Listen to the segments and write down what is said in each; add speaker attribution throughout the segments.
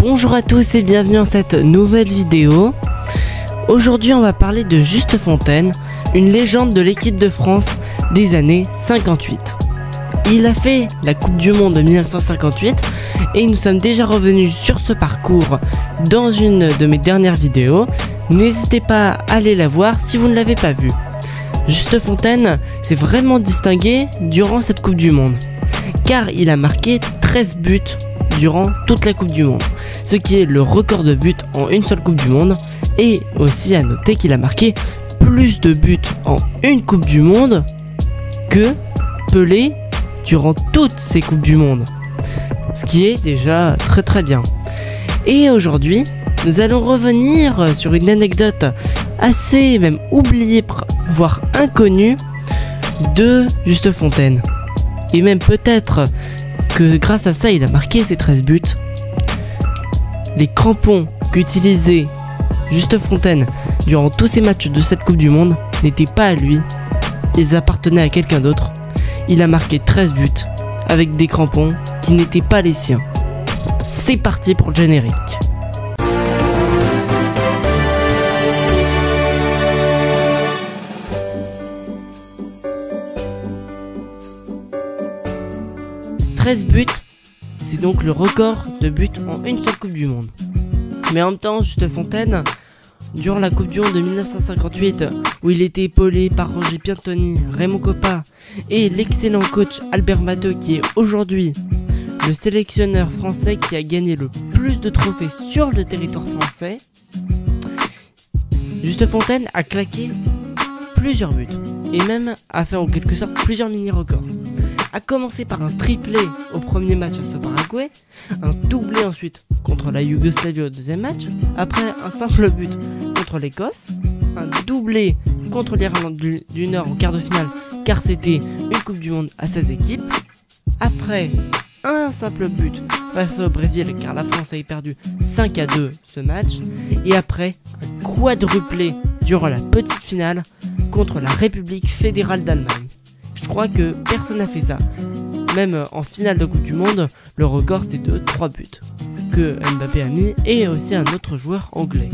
Speaker 1: Bonjour à tous et bienvenue dans cette nouvelle vidéo. Aujourd'hui on va parler de Juste Fontaine, une légende de l'équipe de France des années 58. Il a fait la Coupe du Monde de 1958 et nous sommes déjà revenus sur ce parcours dans une de mes dernières vidéos. N'hésitez pas à aller la voir si vous ne l'avez pas vue. Juste Fontaine s'est vraiment distingué durant cette Coupe du Monde, car il a marqué 13 buts durant toute la Coupe du Monde, ce qui est le record de buts en une seule Coupe du Monde, et aussi à noter qu'il a marqué plus de buts en une Coupe du Monde que Pelé durant toutes ces Coupes du Monde, ce qui est déjà très bien. Et aujourd'hui, nous allons revenir sur une anecdote assez même oubliée, voire inconnue, de Juste Fontaine. Et même peut-être que grâce à ça, il a marqué ses 13 buts. Les crampons qu'utilisait Juste Fontaine durant tous ses matchs de cette Coupe du Monde n'étaient pas à lui, ils appartenaient à quelqu'un d'autre. Il a marqué 13 buts avec des crampons qui n'étaient pas les siens. C'est parti pour le générique. « 13 buts, c'est donc le record de buts en une seule Coupe du Monde. Mais en même temps, Juste Fontaine, durant la Coupe du Monde de 1958, où il était épaulé par Roger Piantoni, Raymond Kopa et l'excellent coach Albert Matteux, qui est aujourd'hui le sélectionneur français qui a gagné le plus de trophées sur le territoire français, Juste Fontaine a claqué plusieurs buts et même a fait en quelque sorte plusieurs mini-records. A commencé par un triplé au premier match face au Paraguay, un doublé ensuite contre la Yougoslavie au deuxième match, après un simple but contre l'Écosse, un doublé contre l'Irlande du Nord en quart de finale car c'était une Coupe du Monde à 16 équipes, après un simple but face au Brésil car la France avait perdu 5-2 ce match, et après un quadruplé durant la petite finale contre la République fédérale d'Allemagne. Je crois que personne n'a fait ça. Même en finale de Coupe du Monde, le record c'est de 3 buts que Mbappé a mis, et aussi un autre joueur anglais.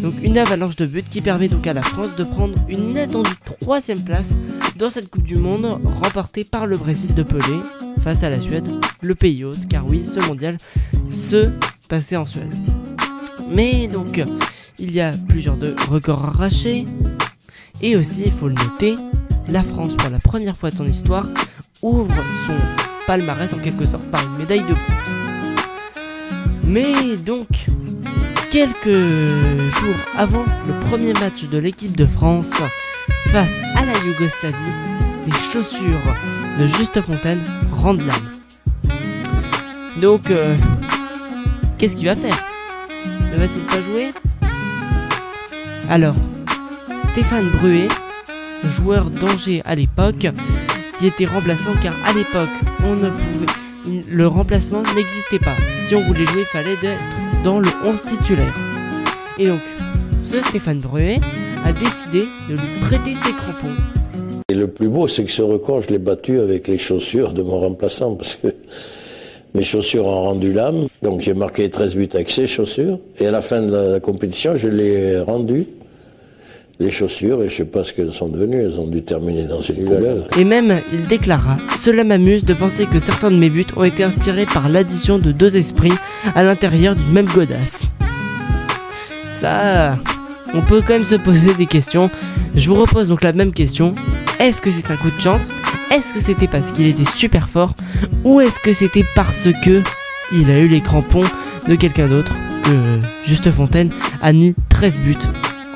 Speaker 1: Donc une avalanche de buts qui permet donc à la France de prendre une inattendue 3e place dans cette Coupe du Monde remportée par le Brésil de Pelé face à la Suède, le pays hôte, car oui, ce mondial se passait en Suède. Mais donc il y a plusieurs records arrachés, et aussi il faut le noter, la France, pour la première fois de son histoire, ouvre son palmarès en quelque sorte par une médaille de bronze. Mais donc, quelques jours avant le premier match de l'équipe de France face à la Yougoslavie, les chaussures de Juste Fontaine rendent l'âme. Donc, qu'est-ce qu'il va faire? Ne va-t-il pas jouer? Alors, Stéphane Bruet, joueur d'Angers à l'époque, qui était remplaçant car à l'époque le remplacement n'existait pas. Si on voulait jouer, il fallait être dans le 11 titulaire. Et donc ce Stéphane Bruet a décidé de lui prêter ses crampons.
Speaker 2: Et le plus beau, c'est que ce record, je l'ai battu avec les chaussures de mon remplaçant, parce que mes chaussures ont rendu l'âme. Donc j'ai marqué 13 buts avec ces chaussures, et à la fin de la compétition, je l'ai rendu. Les chaussures, et je sais pas ce qu'elles sont devenues, elles ont dû terminer dans une poubelle.
Speaker 1: Et même, il déclara « Cela m'amuse de penser que certains de mes buts ont été inspirés par l'addition de deux esprits à l'intérieur d'une même godasse. » Ça, on peut quand même se poser des questions. Je vous repose donc la même question. Est-ce que c'est un coup de chance? Est-ce que c'était parce qu'il était super fort? Ou est-ce que c'était parce que il a eu les crampons de quelqu'un d'autre que Juste Fontaine a mis 13 buts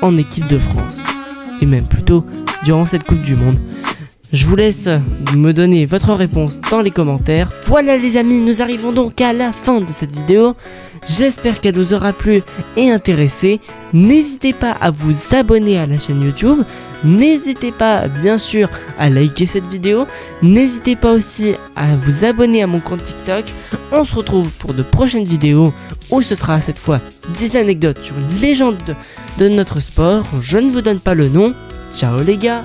Speaker 1: en équipe de France, et même plutôt durant cette Coupe du Monde? Je vous laisse me donner votre réponse dans les commentaires. Voilà les amis, nous arrivons donc à la fin de cette vidéo. J'espère qu'elle vous aura plu et intéressé. N'hésitez pas à vous abonner à la chaîne YouTube. N'hésitez pas bien sûr à liker cette vidéo. N'hésitez pas aussi à vous abonner à mon compte TikTok. On se retrouve pour de prochaines vidéos où ce sera cette fois 10 anecdotes sur une légende de notre sport. Je ne vous donne pas le nom. Ciao les gars.